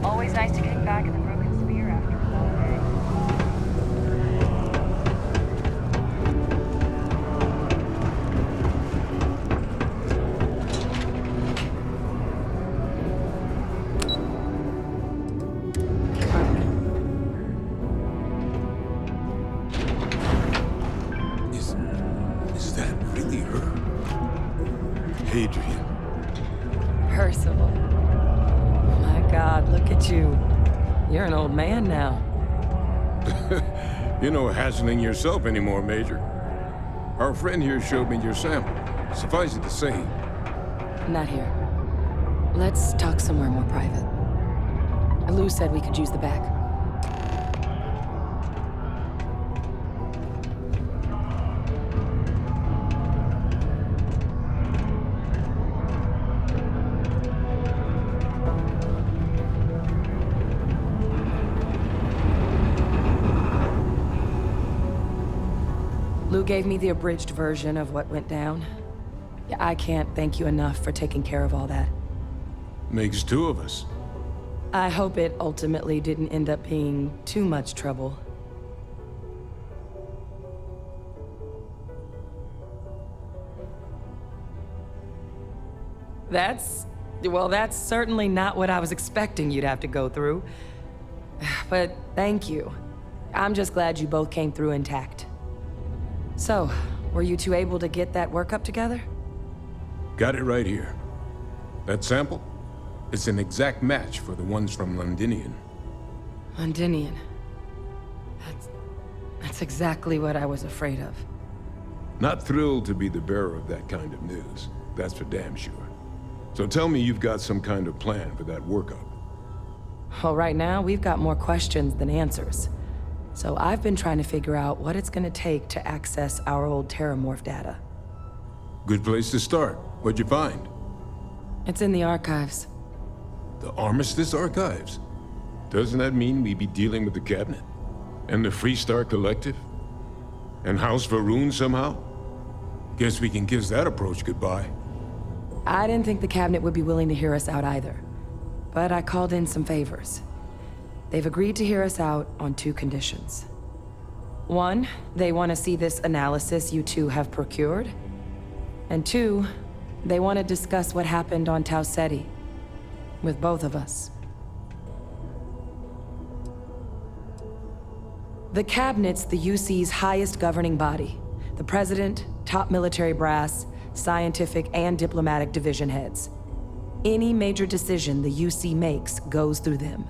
Always nice to kick back in the broken spear after a long day. Is that really her? Hadrian. Percival. My God, look at you. You're an old man now. You're no hassling yourself anymore, Major. Our friend here showed me your sample. Suffice it to say, Not here. Let's talk somewhere more private. Lou said we could use the back. Lou gave me the abridged version of what went down. I can't thank you enough for taking care of all that. makes two of us. I hope it ultimately didn't end up being too much trouble. Well, that's certainly not what I was expecting you'd have to go through. But thank you. I'm just glad you both came through intact. So, were you two able to get that workup together? Got it right here. That sample? It's an exact match for the ones from Londinian. Londinian. That's exactly what I was afraid of. Not thrilled to be the bearer of that kind of news. That's for damn sure. So tell me you've got some kind of plan for that workup. Well, right now, we've got more questions than answers. So I've been trying to figure out what it's gonna take to access our old Terramorph data. Good place to start. What'd you find? It's in the archives. The Armistice Archives? Doesn't that mean we'd be dealing with the Cabinet? And the Freestar Collective? And House Varun somehow? Guess we can kiss that approach goodbye. I didn't think the Cabinet would be willing to hear us out either. But I called in some favors. They've agreed to hear us out on two conditions. One, they want to see this analysis you two have procured. And two, they want to discuss what happened on Tau Ceti. With both of us. The Cabinet's the UC's highest governing body. The President, top military brass, scientific and diplomatic division heads. Any major decision the UC makes goes through them.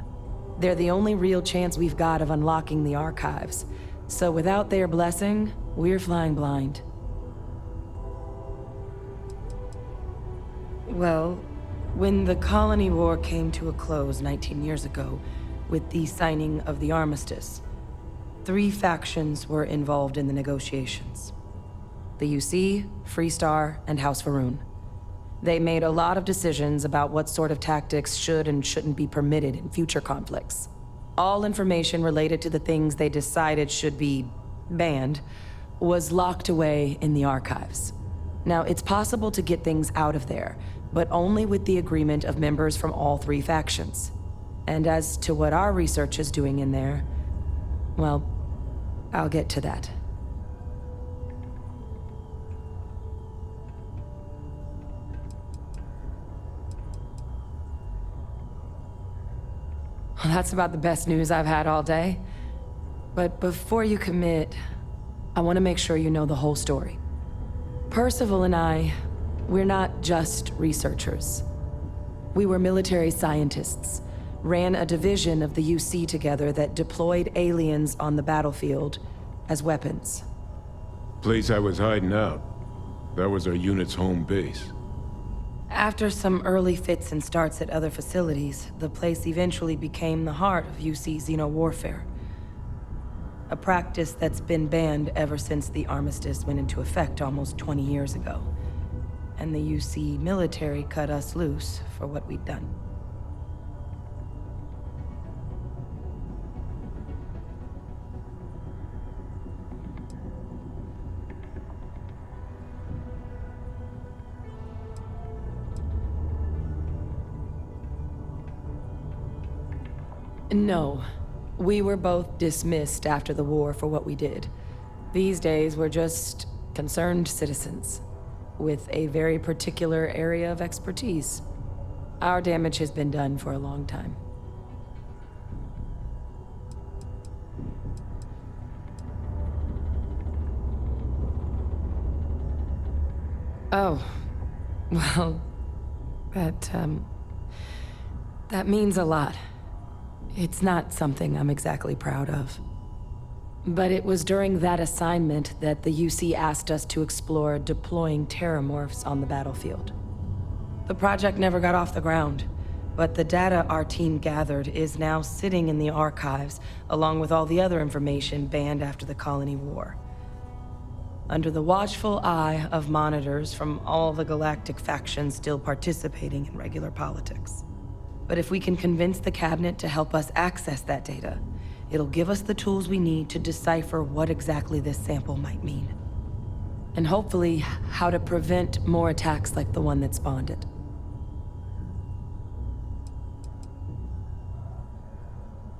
They're the only real chance we've got of unlocking the archives. So without their blessing, we're flying blind. Well, when the Colony War came to a close 19 years ago, with the signing of the Armistice, 3 factions were involved in the negotiations. The UC, Freestar, and House Varun. They made a lot of decisions about what sort of tactics should and shouldn't be permitted in future conflicts. All information related to the things they decided should be banned was locked away in the archives. Now, it's possible to get things out of there, but only with the agreement of members from all 3 factions. And as to what our research is doing in there, well, I'll get to that. Well, that's about the best news I've had all day. But before you commit, I want to make sure you know the whole story. Percival and I, we're not just researchers. We were military scientists, ran a division of the UC together that deployed aliens on the battlefield as weapons. Place I was hiding out. That was our unit's home base. After some early fits and starts at other facilities, the place eventually became the heart of UC xeno-warfare. A practice that's been banned ever since the armistice went into effect almost 20 years ago. And the UC military cut us loose for what we'd done. No. We were both dismissed after the war for what we did. These days, we're just concerned citizens with a very particular area of expertise. Our damage has been done for a long time. Oh, well, that means a lot. It's not something I'm exactly proud of. But it was during that assignment that the UC asked us to explore deploying terramorphs on the battlefield. The project never got off the ground, but the data our team gathered is now sitting in the archives, along with all the other information banned after the Colony War. Under the watchful eye of monitors from all the galactic factions still participating in regular politics. But if we can convince the cabinet to help us access that data, it'll give us the tools we need to decipher what exactly this sample might mean. And hopefully, how to prevent more attacks like the one that spawned it.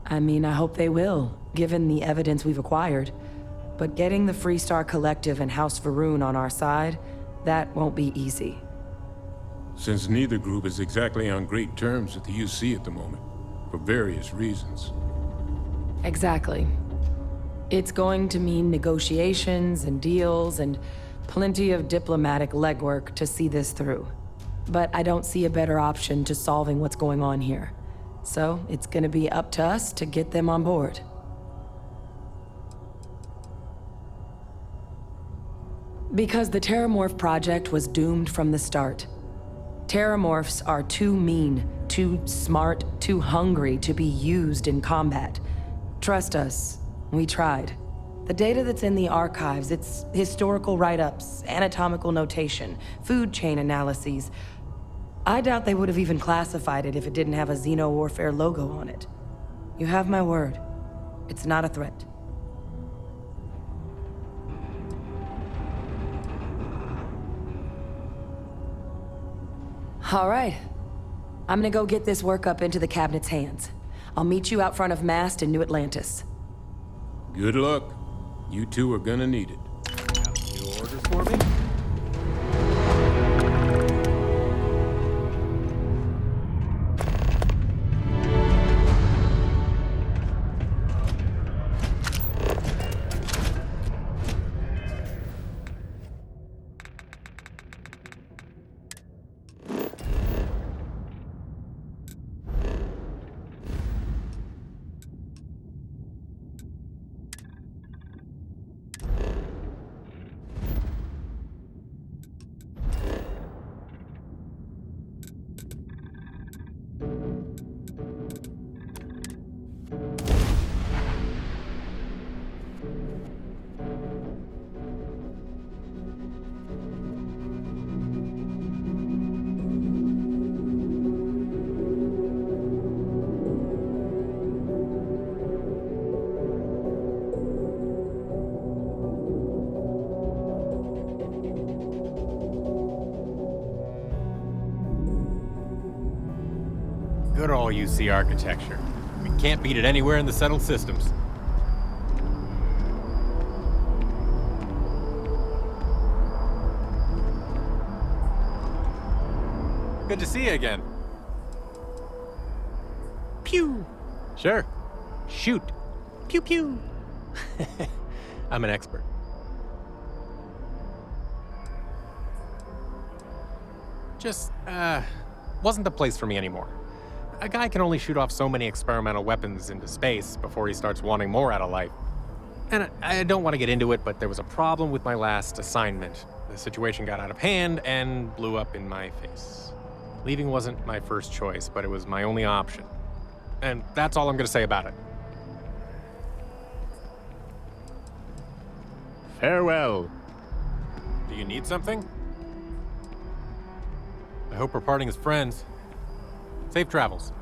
I mean, I hope they will, given the evidence we've acquired. But getting the Freestar Collective and House Varun on our side, that won't be easy. Since neither group is exactly on great terms with the UC at the moment, for various reasons. Exactly. It's going to mean negotiations and deals and plenty of diplomatic legwork to see this through. But I don't see a better option to solving what's going on here. So it's gonna be up to us to get them on board. Because the Terramorph project was doomed from the start. Terramorphs are too mean, too smart, too hungry to be used in combat. Trust us, we tried. The data that's in the archives, it's historical write-ups, anatomical notation, food chain analyses. I doubt they would have even classified it if it didn't have a xeno-warfare logo on it. You have my word. It's not a threat. All right. I'm gonna go get this work up into the cabinet's hands. I'll meet you out front of Mast in New Atlantis. Good luck. You two are gonna need it. New orders for me? Good old UC architecture. We can't beat it anywhere in the settled systems. Good to see you again. Pew! Sure. Shoot. Pew pew. I'm an expert. Just, wasn't the place for me anymore. A guy can only shoot off so many experimental weapons into space before he starts wanting more out of life. And I don't want to get into it, but there was a problem with my last assignment. The situation got out of hand and blew up in my face. Leaving wasn't my first choice, but it was my only option. And that's all I'm going to say about it. Farewell. Do you need something? I hope we're parting as friends. Safe travels.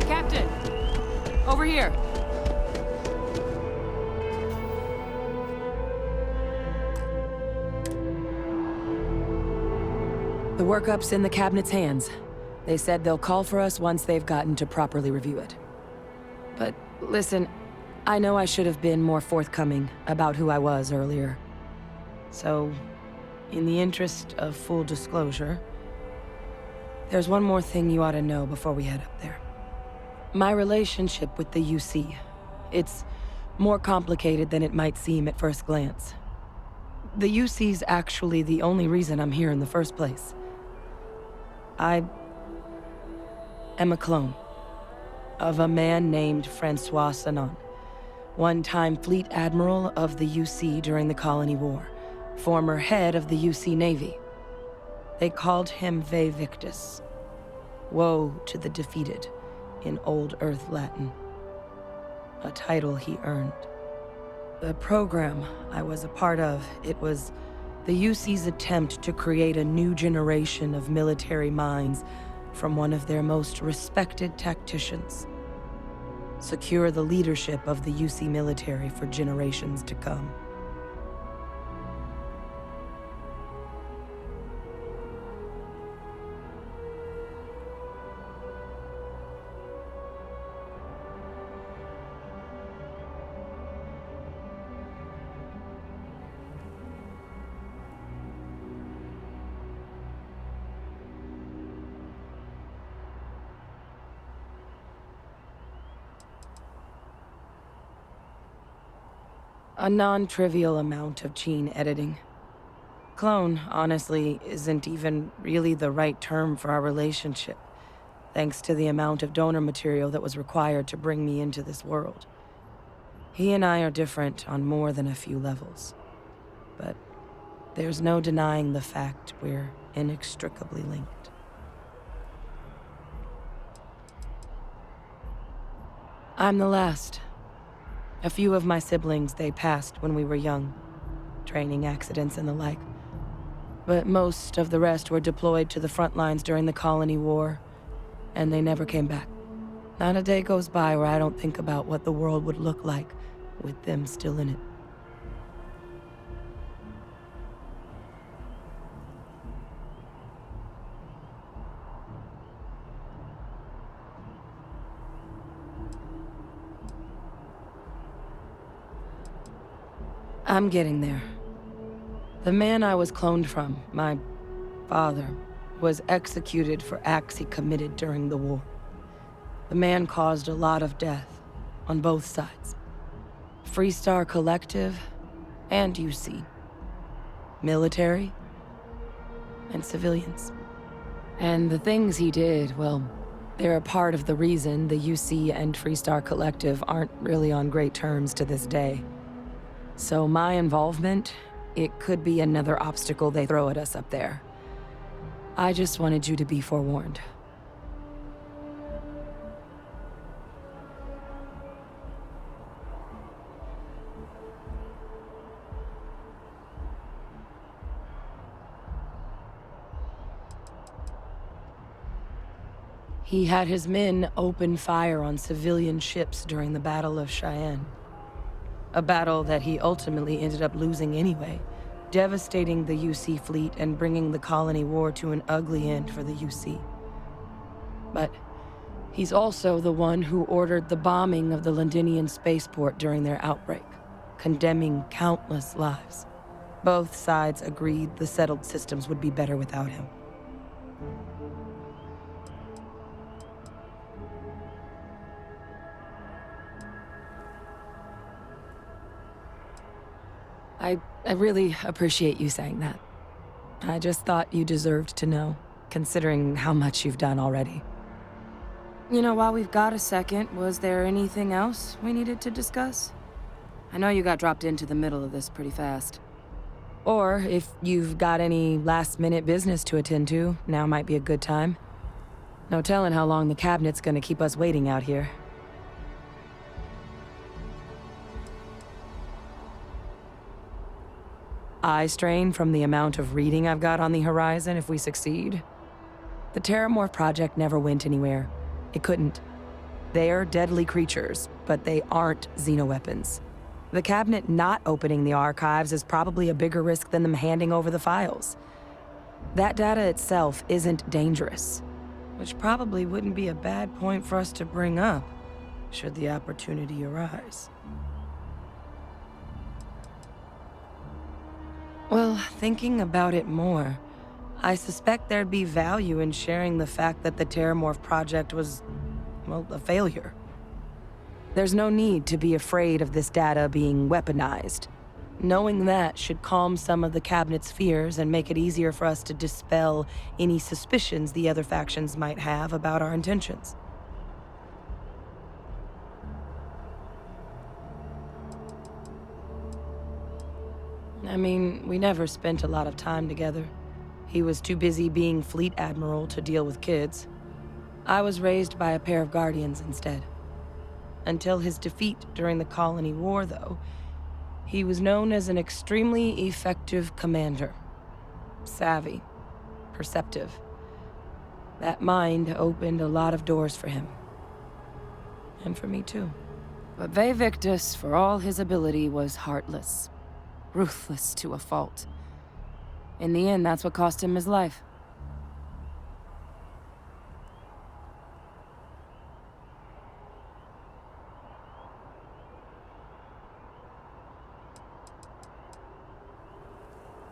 Captain! Over here! The workup's in the cabinet's hands. They said they'll call for us once they've gotten to properly review it. But listen, I know I should have been more forthcoming about who I was earlier. So, in the interest of full disclosure, there's one more thing you ought to know before we head up there. My relationship with the UC. It's more complicated than it might seem at first glance. The UC's actually the only reason I'm here in the first place. I am a clone of a man named Francois Sanon, one-time fleet admiral of the UC during the Colony War, former head of the UC Navy. They called him Ve Victus, woe to the defeated, in Old Earth Latin, a title he earned. The program I was a part of, it was the UC's attempt to create a new generation of military minds from one of their most respected tacticians. Secure the leadership of the UC military for generations to come. A non-trivial amount of gene editing. Clone, honestly, isn't even really the right term for our relationship, thanks to the amount of donor material that was required to bring me into this world. He and I are different on more than a few levels, but there's no denying the fact we're inextricably linked. I'm the last. A few of my siblings, they passed when we were young, training accidents and the like. But most of the rest were deployed to the front lines during the Colony War, and they never came back. Not a day goes by where I don't think about what the world would look like with them still in it. I'm getting there. The man I was cloned from, my father, was executed for acts he committed during the war. The man caused a lot of death, on both sides. Freestar Collective and UC. Military and civilians. And the things he did, well, they're a part of the reason the UC and Freestar Collective aren't really on great terms to this day. So my involvement, it could be another obstacle they throw at us up there. I just wanted you to be forewarned. He had his men open fire on civilian ships during the Battle of Cheyenne. A battle that he ultimately ended up losing anyway, devastating the UC fleet and bringing the colony war to an ugly end for the UC. But he's also the one who ordered the bombing of the Londinian spaceport during their outbreak, condemning countless lives. Both sides agreed the settled systems would be better without him. I really appreciate you saying that. I just thought you deserved to know, considering how much you've done already. You know, while we've got a second, was there anything else we needed to discuss? I know you got dropped into the middle of this pretty fast. Or if you've got any last-minute business to attend to, now might be a good time. No telling how long the cabinet's gonna keep us waiting out here. Eye strain from the amount of reading I've got on the horizon if we succeed. The Terramorph project never went anywhere. It couldn't. They're deadly creatures, but they aren't xenoweapons. The cabinet not opening the archives is probably a bigger risk than them handing over the files. That data itself isn't dangerous, which probably wouldn't be a bad point for us to bring up, should the opportunity arise. Well, thinking about it more, I suspect there'd be value in sharing the fact that the Terramorph project was, well, a failure. There's no need to be afraid of this data being weaponized. Knowing that should calm some of the cabinet's fears and make it easier for us to dispel any suspicions the other factions might have about our intentions. I mean, we never spent a lot of time together. He was too busy being Fleet Admiral to deal with kids. I was raised by a pair of guardians instead. Until his defeat during the Colony War, though, he was known as an extremely effective commander. Savvy, perceptive. That mind opened a lot of doors for him. And for me, too. But Ve Victus, for all his ability, was heartless. Ruthless to a fault. In the end, that's what cost him his life.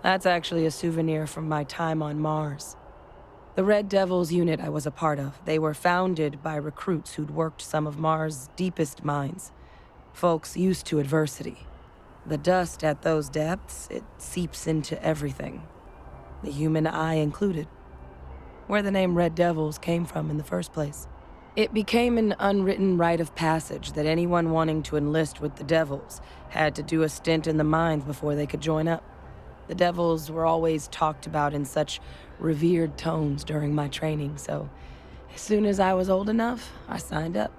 That's actually a souvenir from my time on Mars. The Red Devils unit I was a part of, they were founded by recruits who'd worked some of Mars' deepest mines. Folks used to adversity. The dust at those depths, it seeps into everything. The human eye included. Where the name Red Devils came from in the first place. It became an unwritten rite of passage that anyone wanting to enlist with the Devils had to do a stint in the mines before they could join up. The Devils were always talked about in such revered tones during my training, so as soon as I was old enough, I signed up.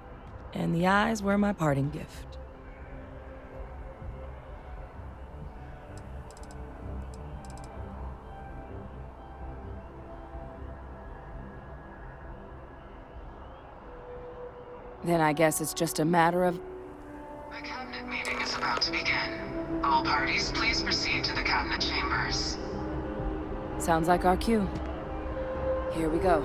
And the eyes were my parting gift. Then I guess it's just a matter of... The cabinet meeting is about to begin. All parties, please proceed to the cabinet chambers. Sounds like our cue. Here we go.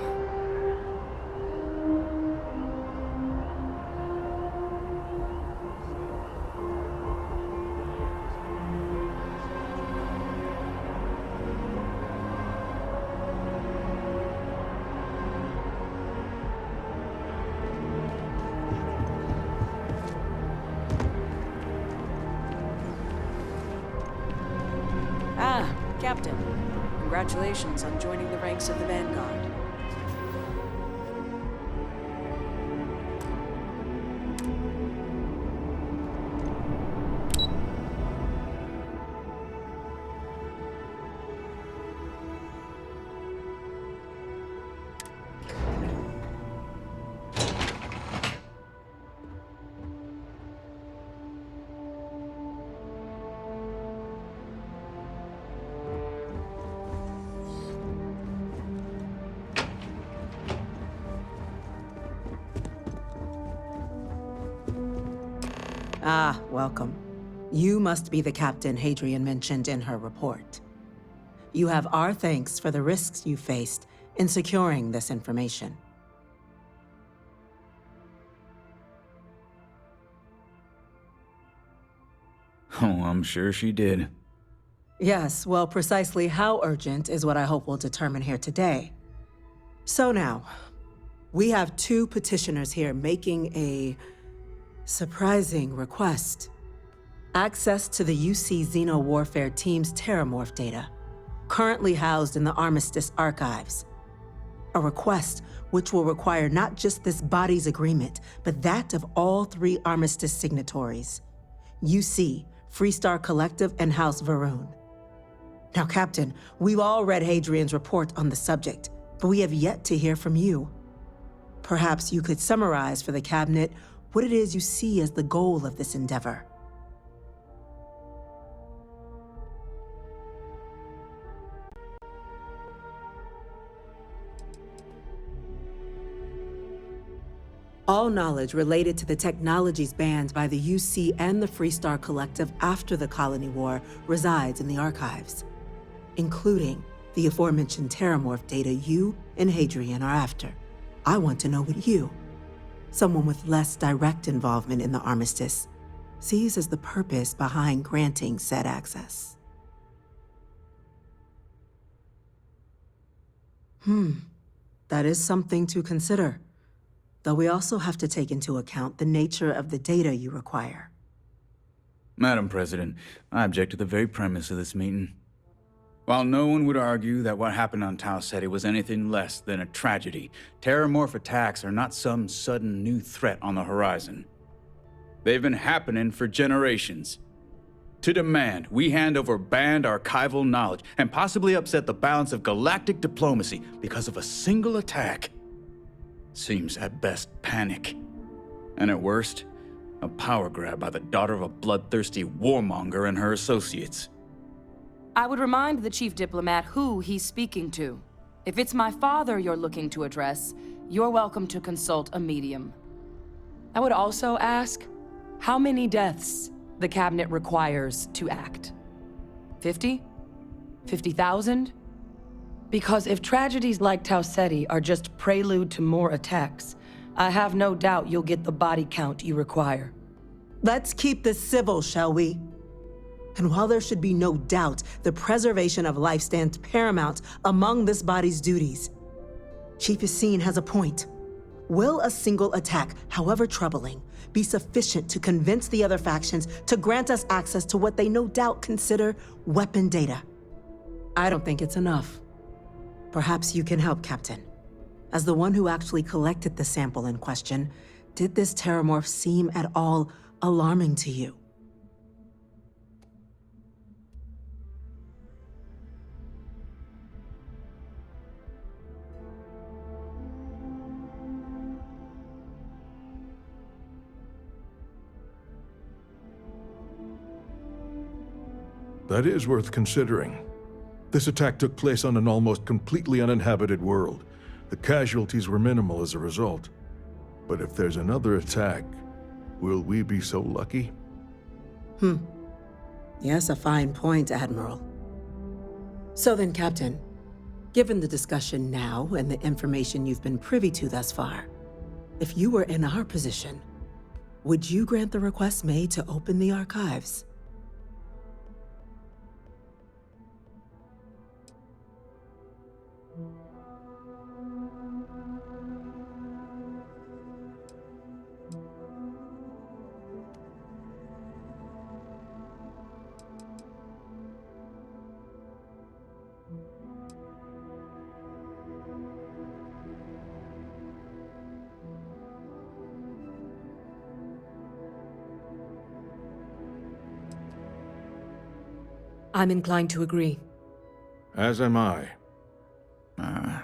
Captain, congratulations on joining the ranks of the Vanguard. Ah, welcome. You must be the captain Hadrian mentioned in her report. You have our thanks for the risks you faced in securing this information. Oh, I'm sure she did. Yes, well, precisely how urgent is what I hope we'll determine here today. So now, we have two petitioners here making a surprising request. Access to the UC Xeno Warfare Team's Terramorph data, currently housed in the Armistice archives. A request which will require not just this body's agreement, but that of all 3 Armistice signatories. UC, Freestar Collective, and House Varun. Now, Captain, we've all read Hadrian's report on the subject, but we have yet to hear from you. Perhaps you could summarize for the Cabinet what it is you see as the goal of this endeavor. All knowledge related to the technologies banned by the UC and the Freestar Collective after the Colony War resides in the archives, including the aforementioned Terramorph data you and Hadrian are after. I want to know what you, someone with less direct involvement in the Armistice, sees as the purpose behind granting said access. That is something to consider. Though we also have to take into account the nature of the data you require. Madam President, I object to the very premise of this meeting. While no one would argue that what happened on Tau Ceti was anything less than a tragedy, Terramorph attacks are not some sudden new threat on the horizon. They've been happening for generations. To demand we hand over banned archival knowledge and possibly upset the balance of galactic diplomacy because of a single attack seems at best panic, and at worst, a power grab by the daughter of a bloodthirsty warmonger and her associates. I would remind the chief diplomat who he's speaking to. If it's my father you're looking to address, you're welcome to consult a medium. I would also ask how many deaths the Cabinet requires to act. 50? 50,000? Because if tragedies like Tau Ceti are just prelude to more attacks, I have no doubt you'll get the body count you require. Let's keep this civil, shall we? And while there should be no doubt the preservation of life stands paramount among this body's duties, Chief Yassine has a point. Will a single attack, however troubling, be sufficient to convince the other factions to grant us access to what they no doubt consider weapon data? I don't think it's enough. Perhaps you can help, Captain. As the one who actually collected the sample in question, did this Terramorph seem at all alarming to you? That is worth considering. This attack took place on an almost completely uninhabited world. The casualties were minimal as a result. But if there's another attack, will we be so lucky? Yes, a fine point, Admiral. So then, Captain, given the discussion now and the information you've been privy to thus far, if you were in our position, would you grant the request made to open the archives? I'm inclined to agree. As am I. I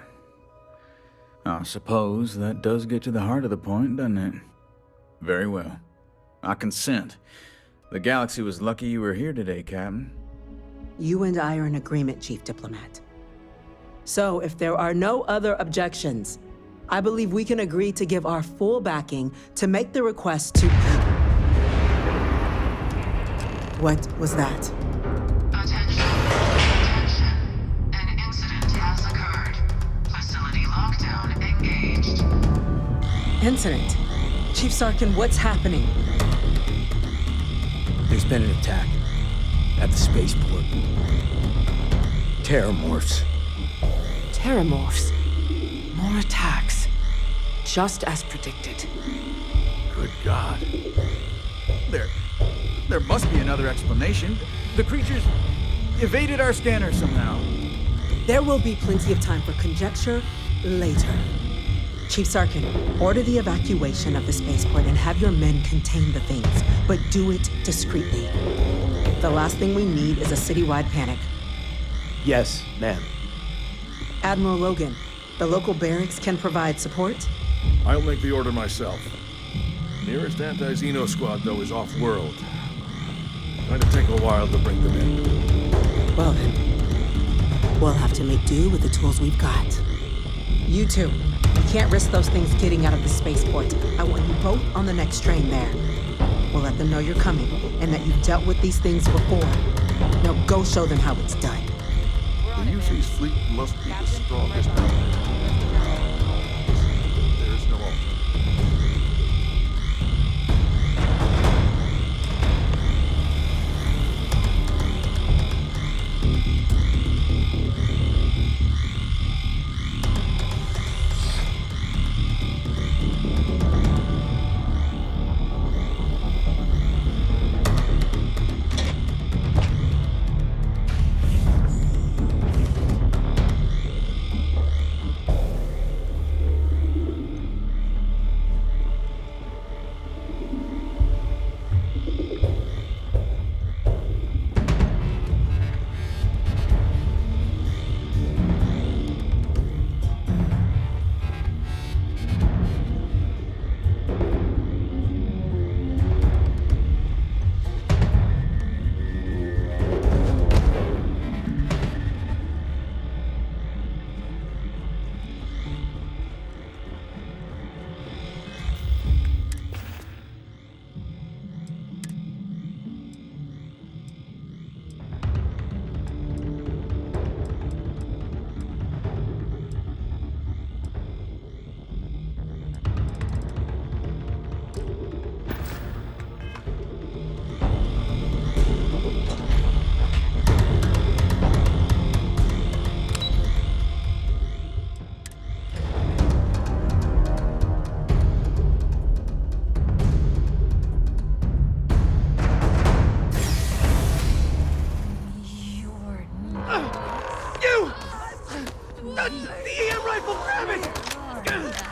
suppose that does get to the heart of the point, doesn't it? Very well. I consent. The galaxy was lucky you were here today, Captain. You and I are in agreement, Chief Diplomat. So, if there are no other objections, I believe we can agree to give our full backing to make the request to... What was that? Attention. Attention. An incident has occurred. Facility lockdown engaged. Incident. Chief Sarkin, what's happening? There's been an attack at the spaceport. Terramorphs. Terramorphs. More attacks. Just as predicted. Good God. There must be another explanation. The creatures evaded our scanner somehow. There will be plenty of time for conjecture later. Chief Sarkin, order the evacuation of the spaceport and have your men contain the things, but do it discreetly. The last thing we need is a citywide panic. Yes, ma'am. Admiral Logan, the local barracks can provide support? I'll make the order myself. Nearest anti-Xeno squad, though, is off-world. Going to take a while to bring them in. Well then, we'll have to make do with the tools we've got. You two, you can't risk those things getting out of the spaceport. I want you both on the next train there. We'll let them know you're coming and that you've dealt with these things before. Now go show them how it's done. The UC's fleet must be the strongest. There is no alternative.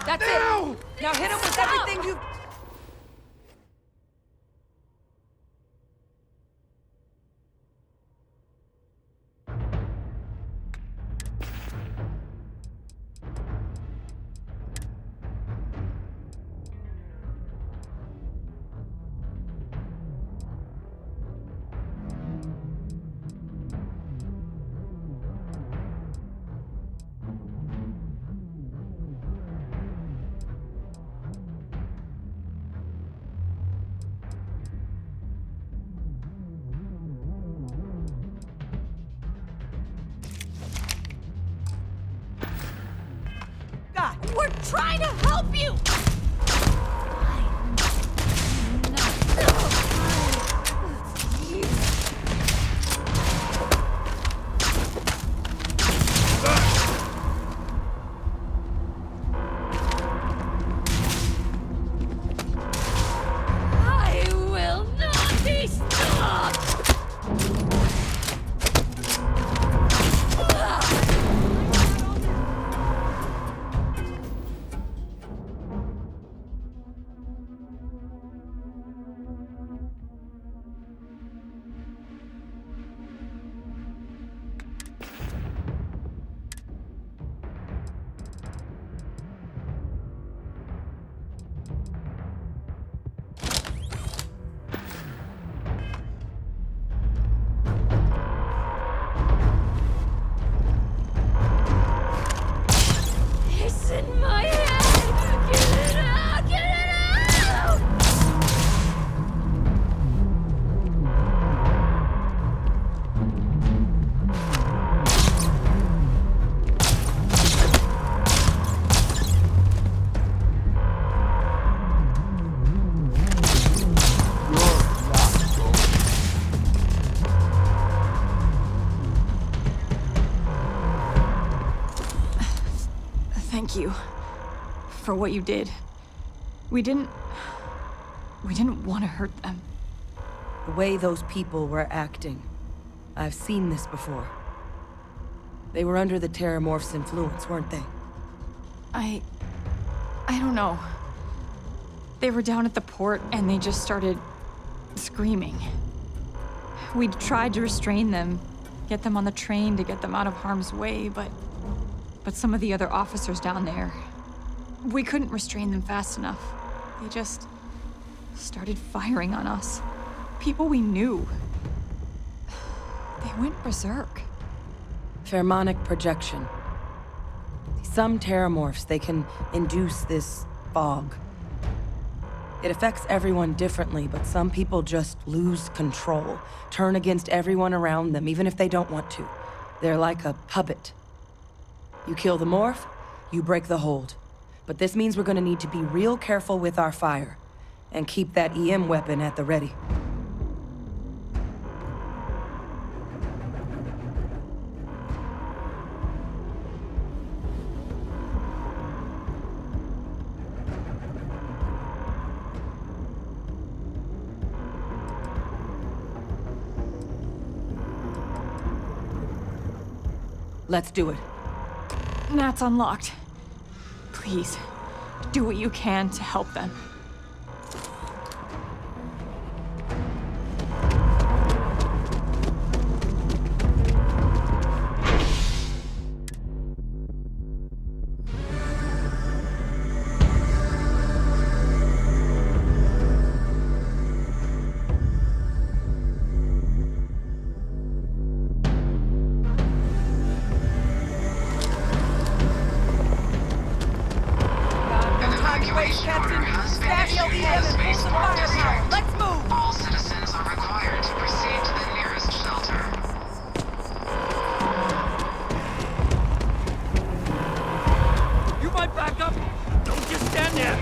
That's it! Now hit him with everything you... We're trying to help you! I will not be stopped! thank you for what you did. We didn't want to hurt them. The way those people were acting, I've seen this before. They were under the Terramorph's influence, weren't they? I don't know. They were down at the port and they just started screaming. We tried to restrain them, get them on the train to get them out of harm's way, but some of the other officers down there, we couldn't restrain them fast enough. They just started firing on us. People we knew. They went berserk. Pheromonic projection. Some Terramorphs, they can induce this fog. It affects everyone differently, but some people just lose control, turn against everyone around them, even if they don't want to. They're like a puppet. You kill the morph, you break the hold. But this means we're gonna need to be real careful with our fire, and keep that EM weapon at the ready. Let's do it. Nat's unlocked. Please, do what you can to help them. Starfield EM and pull some firepower. Let's move! All citizens are required to proceed to the nearest shelter. You might back up! Don't just stand there!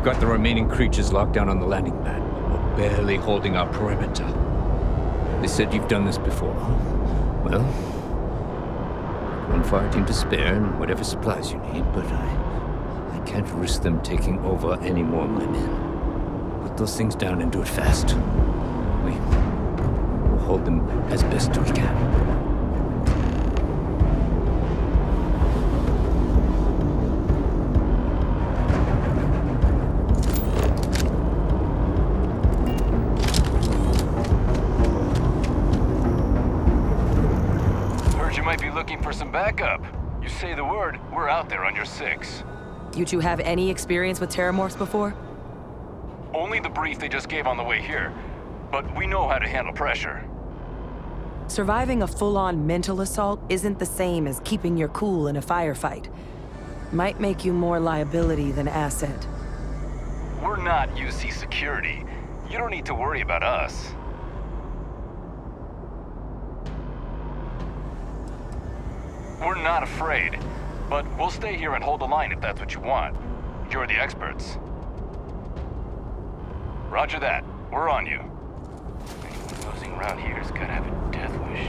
Got the remaining creatures locked down on the landing pad. We're barely holding our perimeter. They said you've done this before. Well, one fire team to spare and whatever supplies you need, but I can't risk them taking over any more of my men. Put those things down and do it fast. We'll hold them as best we can. Some backup. You say the word, we're out there on your 6. You two have any experience with Terramorphs before? Only the brief they just gave on the way here, but we know how to handle pressure. Surviving a full-on mental assault isn't the same as keeping your cool in a firefight. Might make you more liability than asset. We're not UC security. You don't need to worry about us. We're not afraid, but we'll stay here and hold the line if that's what you want. You're the experts. Roger that. We're on you. Anyone nosing around here's gotta have a death wish.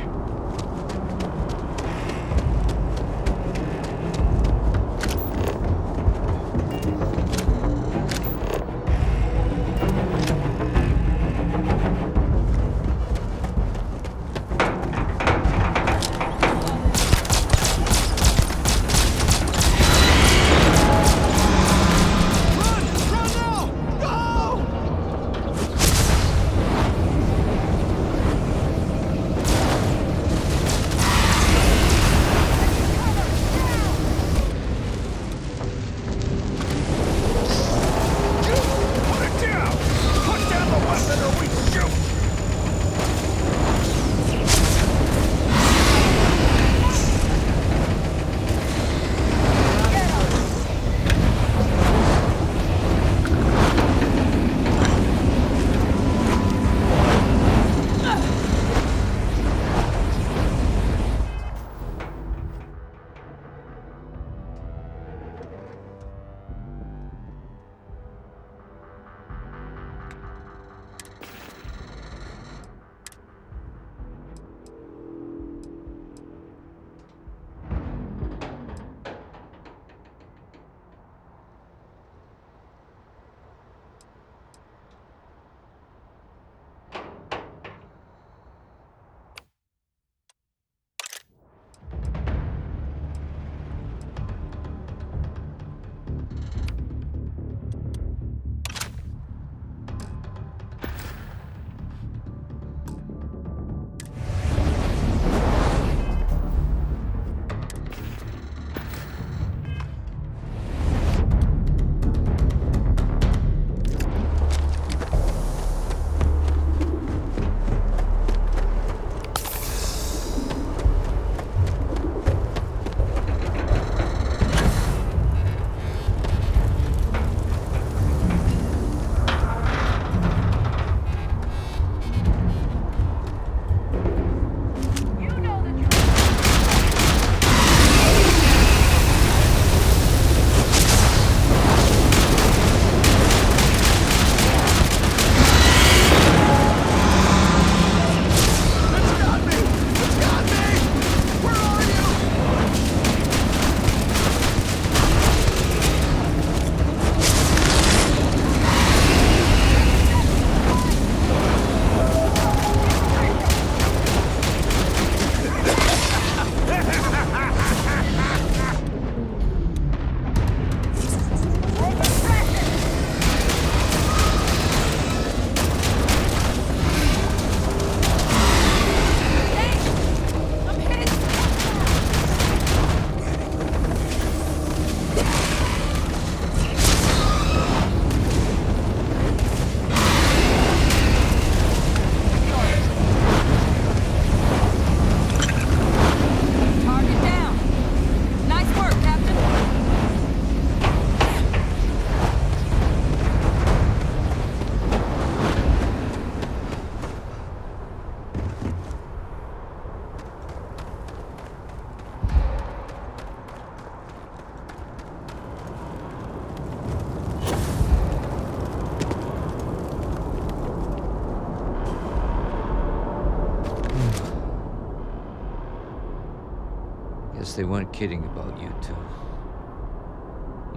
Guess they weren't kidding about you two.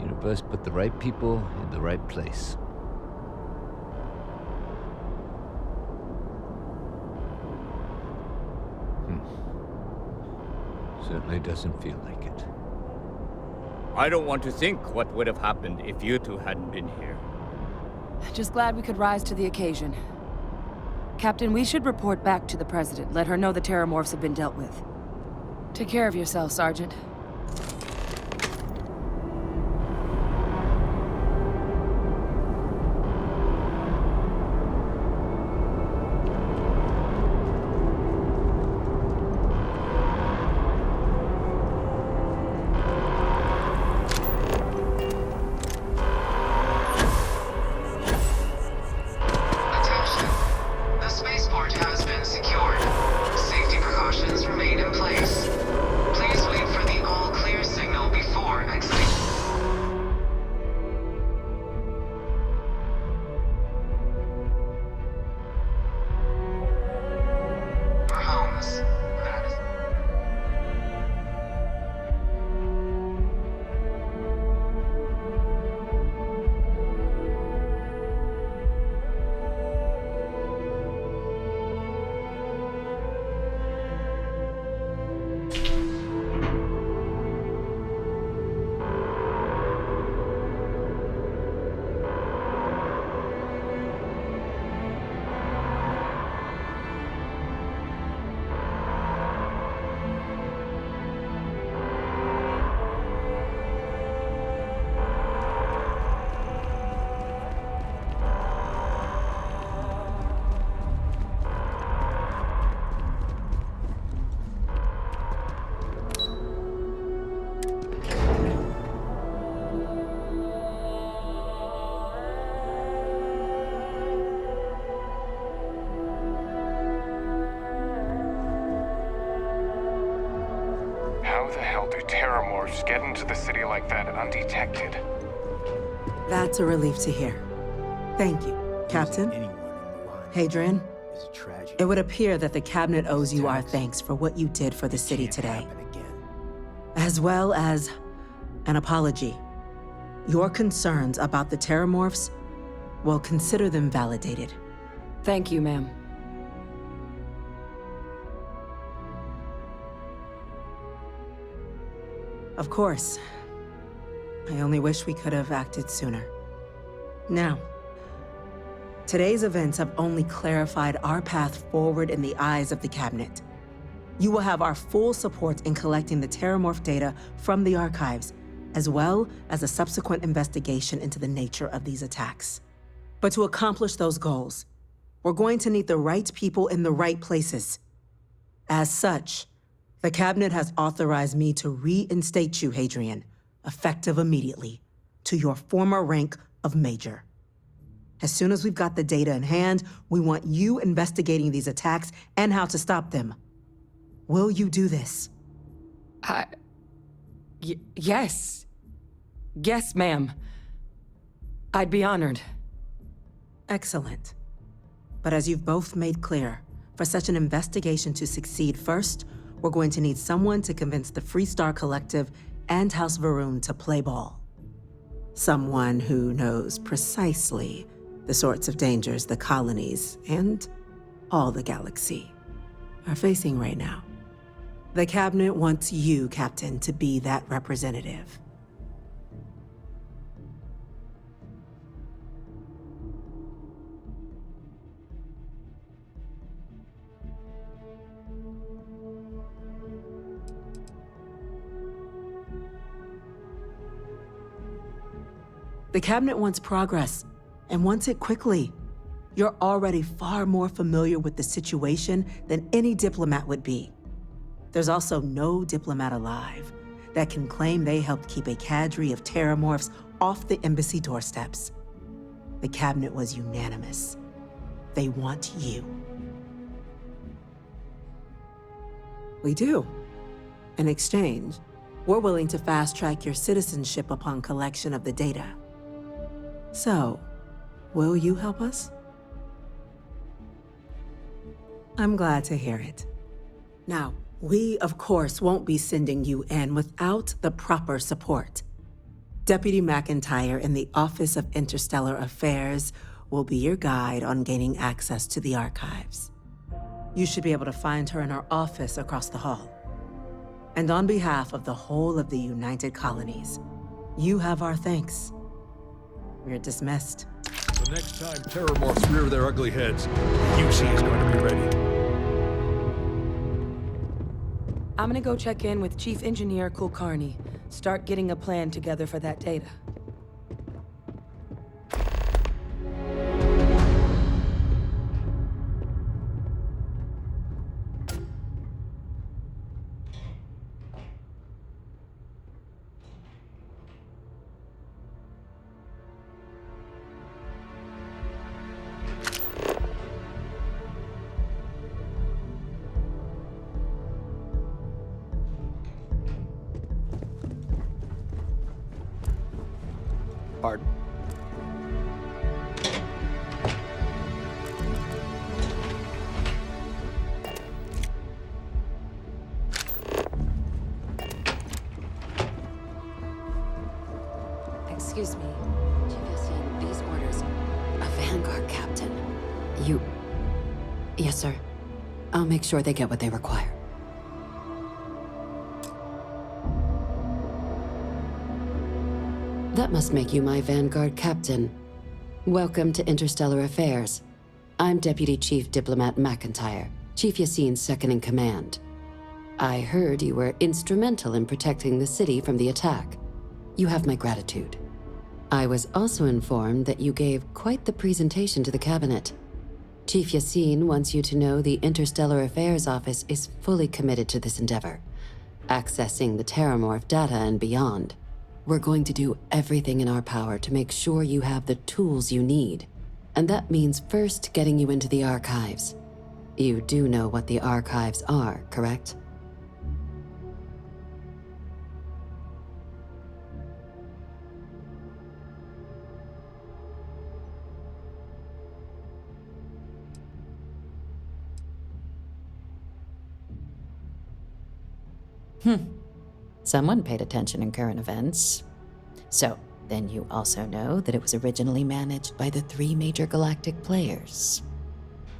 Universe put the right people in the right place. Certainly doesn't feel like it. I don't want to think what would have happened if you two hadn't been here. Just glad we could rise to the occasion. Captain, we should report back to the President. Let her know the Terramorphs have been dealt with. Take care of yourself, Sergeant. Attention. The spaceport has been secured. Safety precautions remain in place. Please wait for the all clear signal before exiting. For homes. That is How the hell do Terramorphs get into the city like that undetected? That's a relief to hear. Thank you, Captain. Hadrian, it would appear that the Cabinet owes you our thanks for what you did for the city today. As well as an apology. Your concerns about the Terramorphs, well, consider them validated. Thank you, ma'am. Of course. I only wish we could have acted sooner. Now, today's events have only clarified our path forward in the eyes of the Cabinet. You will have our full support in collecting the Terramorph data from the archives, as well as a subsequent investigation into the nature of these attacks. But to accomplish those goals, we're going to need the right people in the right places. As such, the Cabinet has authorized me to reinstate you, Hadrian, effective immediately, to your former rank of Major. As soon as we've got the data in hand, we want you investigating these attacks and how to stop them. Will you do this? Yes. Yes, ma'am. I'd be honored. Excellent. But as you've both made clear, for such an investigation to succeed first, we're going to need someone to convince the Freestar Collective and House Varun to play ball. Someone who knows precisely the sorts of dangers the colonies and all the galaxy are facing right now. The Cabinet wants you, Captain, to be that representative. The Cabinet wants progress, and wants it quickly. You're already far more familiar with the situation than any diplomat would be. There's also no diplomat alive that can claim they helped keep a cadre of Terramorphs off the embassy doorsteps. The Cabinet was unanimous. They want you. We do. In exchange, we're willing to fast-track your citizenship upon collection of the data. So, will you help us? I'm glad to hear it. Now, We, of course, won't be sending you in without the proper support. Deputy McIntyre in the Office of Interstellar Affairs will be your guide on gaining access to the archives. You should be able to find her in her office across the hall. And on behalf of the whole of the United Colonies, you have our thanks. We're dismissed. The next time Terramorphs rear their ugly heads, UC is going to be ready. I'm gonna go check in with Chief Engineer Kulkarni. Start getting a plan together for that data. Pardon? Excuse me. Chief Yassine, these orders. A Vanguard captain. You... Yes, sir. I'll make sure they get what they require. That must make you my Vanguard captain. Welcome to Interstellar Affairs. I'm Deputy Chief Diplomat McIntyre, Chief Yassine's second-in-command. I heard you were instrumental in protecting the city from the attack. You have my gratitude. I was also informed that you gave quite the presentation to the cabinet. Chief Yassine wants you to know the Interstellar Affairs Office is fully committed to this endeavor, accessing the Terramorph data and beyond. We're going to do everything in our power to make sure you have the tools you need. And that means first getting you into the archives. You do know what the archives are, correct? Someone paid attention in current events. So, then you also know that it was originally managed by the 3 major galactic players.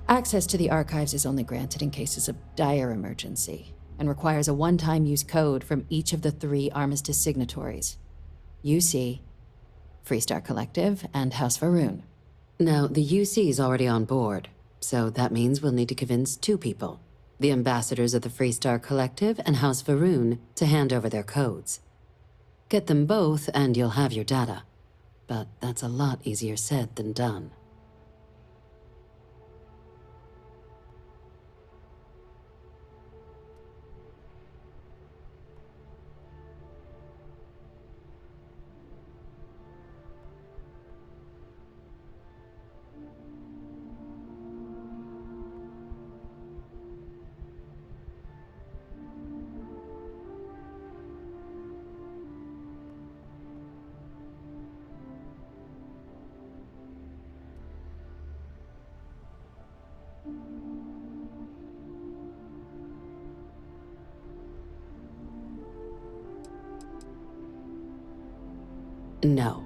Access to the archives is only granted in cases of dire emergency, and requires a one-time use code from each of the 3 armistice signatories. UC, Freestar Collective, and House Varun. Now, the UC is already on board, so that means we'll need to convince 2 people. The ambassadors of the Freestar Collective and House Varun to hand over their codes. Get them both and you'll have your data. But that's a lot easier said than done. No.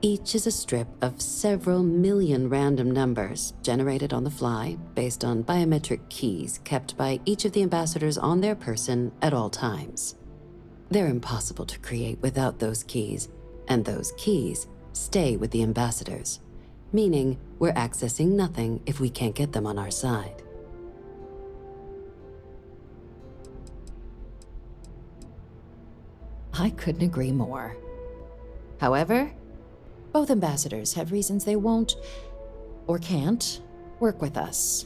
Each is a strip of several million random numbers generated on the fly based on biometric keys kept by each of the ambassadors on their person at all times. They're impossible to create without those keys, and those keys stay with the ambassadors, meaning we're accessing nothing if we can't get them on our side. I couldn't agree more. However, both ambassadors have reasons they won't, or can't, work with us.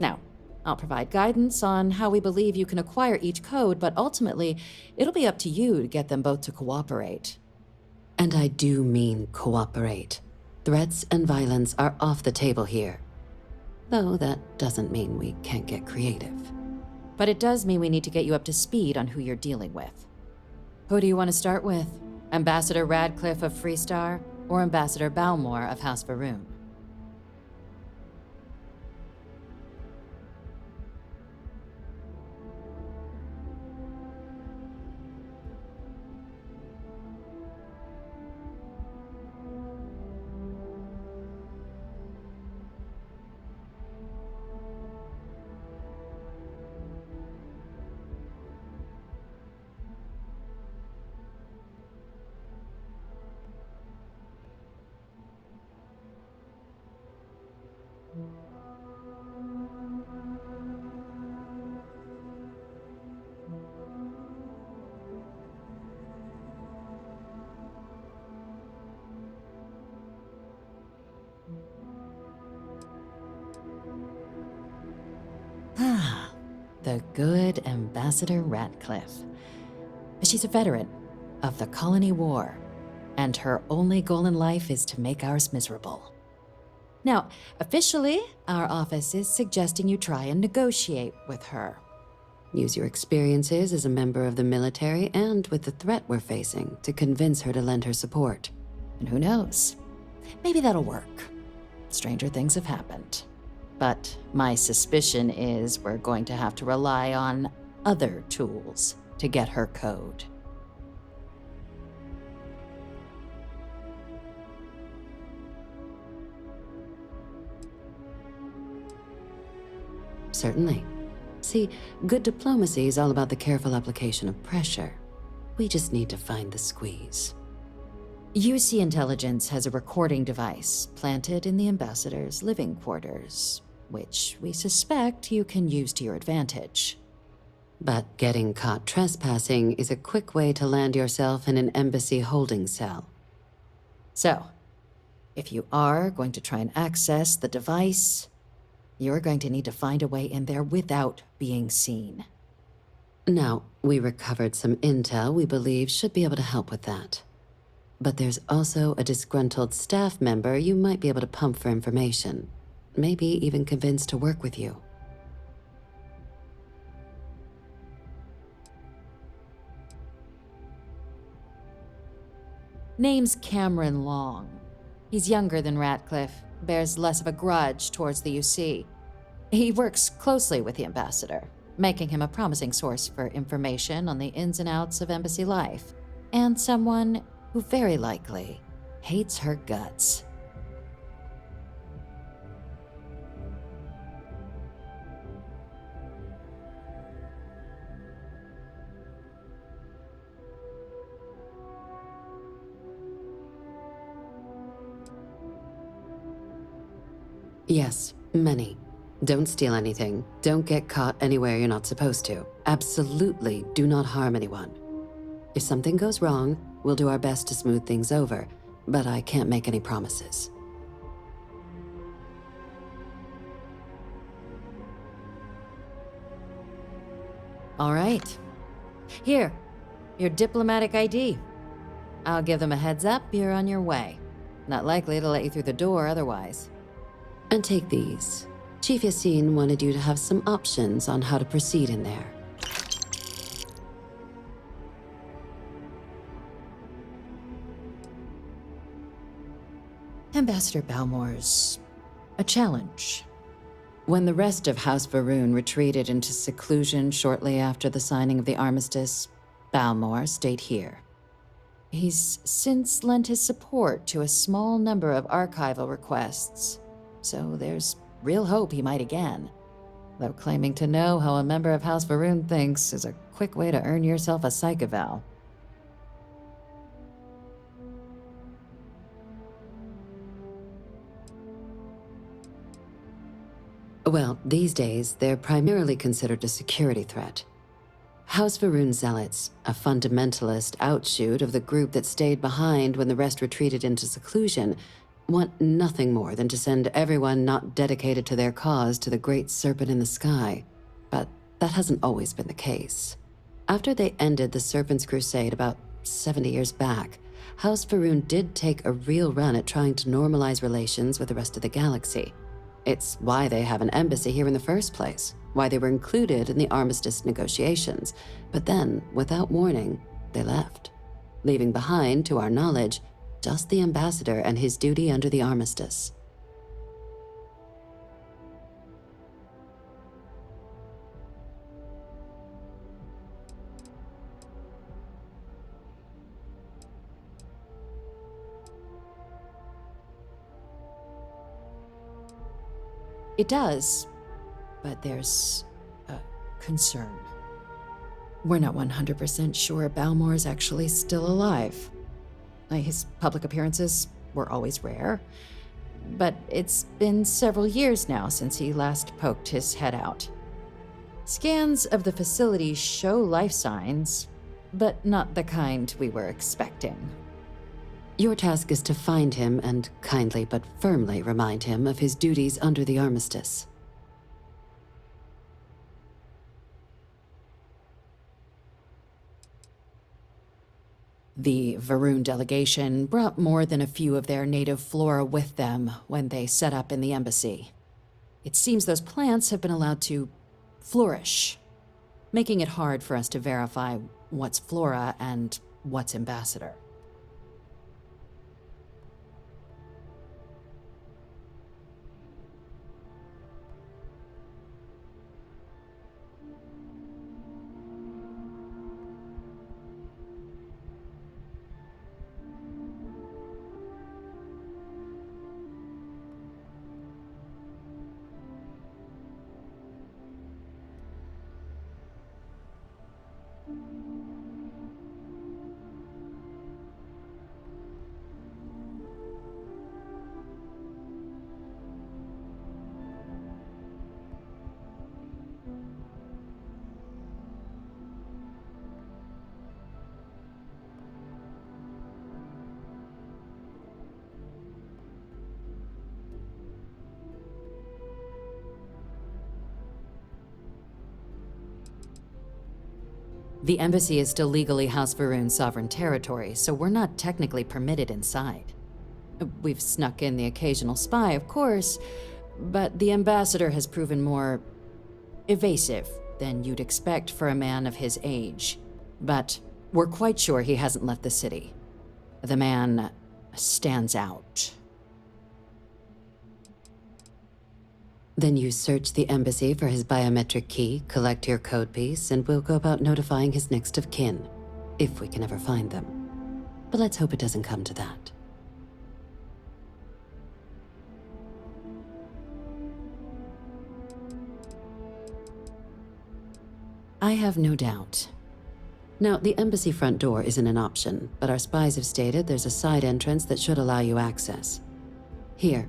Now, I'll provide guidance on how we believe you can acquire each code, but ultimately, it'll be up to you to get them both to cooperate. And I do mean cooperate. Threats and violence are off the table here. Though that doesn't mean we can't get creative. But it does mean we need to get you up to speed on who you're dealing with. Who do you want to start with? Ambassador Radcliffe of Freestar, or Ambassador Balmore of House Varun? The good Ambassador Ratcliffe. She's a veteran of the Colony War, and her only goal in life is to make ours miserable. Now, officially, our office is suggesting you try and negotiate with her. Use your experiences as a member of the military and with the threat we're facing to convince her to lend her support. And who knows? Maybe that'll work. Stranger things have happened. But my suspicion is we're going to have to rely on other tools to get her code. Certainly. See, good diplomacy is all about the careful application of pressure. We just need to find the squeeze. UC Intelligence has a recording device planted in the ambassador's living quarters, which we suspect you can use to your advantage. But getting caught trespassing is a quick way to land yourself in an embassy holding cell. So, if you are going to try and access the device, you're going to need to find a way in there without being seen. Now, we recovered some intel we believe should be able to help with that. But there's also a disgruntled staff member you might be able to pump for information. Maybe even convince to work with you. Name's Cameron Long. He's younger than Ratcliffe, bears less of a grudge towards the UC. He works closely with the ambassador, making him a promising source for information on the ins and outs of embassy life, and someone who very likely hates her guts. Yes, many. Don't steal anything. Don't get caught anywhere you're not supposed to. Absolutely do not harm anyone. If something goes wrong, we'll do our best to smooth things over, but I can't make any promises. All right. Here, your diplomatic ID. I'll give them a heads up you're on your way. Not likely to let you through the door otherwise. And take these. Chief Yassine wanted you to have some options on how to proceed in there. Ambassador Balmore's a challenge. When the rest of House Varun retreated into seclusion shortly after the signing of the armistice, Balmore stayed here. He's since lent his support to a small number of archival requests, so there's real hope he might again. Though claiming to know how a member of House Varun thinks is a quick way to earn yourself a psych eval. Well, these days, they're primarily considered a security threat. House Varun Zealots, a fundamentalist outshoot of the group that stayed behind when the rest retreated into seclusion, want nothing more than to send everyone not dedicated to their cause to the great serpent in the sky. But that hasn't always been the case. After they ended the Serpent's Crusade about 70 years back, House Varun did take a real run at trying to normalize relations with the rest of the galaxy. It's why they have an embassy here in the first place, why they were included in the armistice negotiations. But then, without warning, they left, leaving behind, to our knowledge, just the ambassador and his duty under the armistice. It does, but there's a concern. We're not 100% sure Balmore is actually still alive. His public appearances were always rare, but it's been several years now since he last poked his head out. Scans of the facility show life signs, but not the kind we were expecting. Your task is to find him and kindly but firmly remind him of his duties under the armistice. The Varun delegation brought more than a few of their native flora with them when they set up in the embassy. It seems those plants have been allowed to flourish, making it hard for us to verify what's flora and what's ambassador. The embassy is still legally House Varun's sovereign territory, so we're not technically permitted inside. We've snuck in the occasional spy, of course, but the ambassador has proven more evasive than you'd expect for a man of his age. But we're quite sure he hasn't left the city. The man stands out. Then you search the embassy for his biometric key, collect your code piece, and we'll go about notifying his next of kin, if we can ever find them. But let's hope it doesn't come to that. I have no doubt. Now, the embassy front door isn't an option, but our spies have stated there's a side entrance that should allow you access. Here.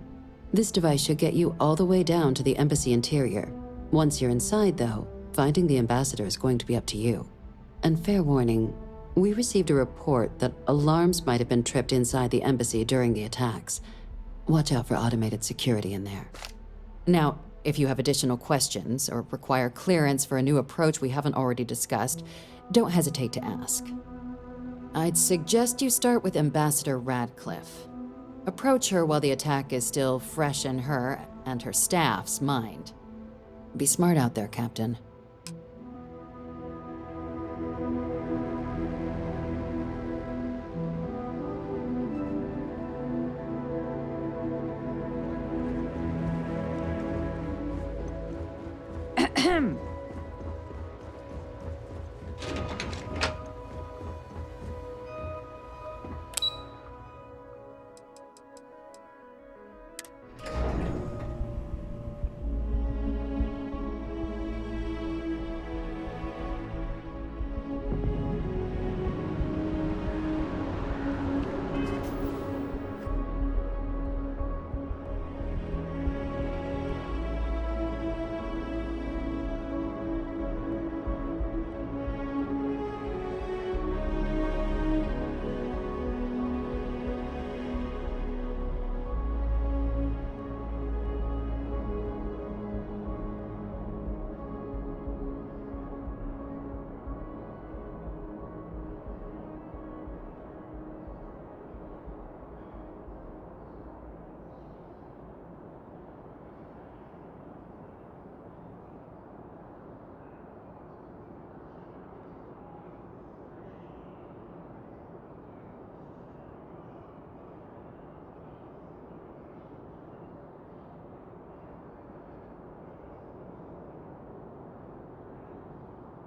This device should get you all the way down to the embassy interior. Once you're inside, though, finding the ambassador is going to be up to you. And fair warning, we received a report that alarms might have been tripped inside the embassy during the attacks. Watch out for automated security in there. Now, if you have additional questions or require clearance for a new approach we haven't already discussed, don't hesitate to ask. I'd suggest you start with Ambassador Radcliffe. Approach her while the attack is still fresh in her and her staff's mind. Be smart out there, Captain.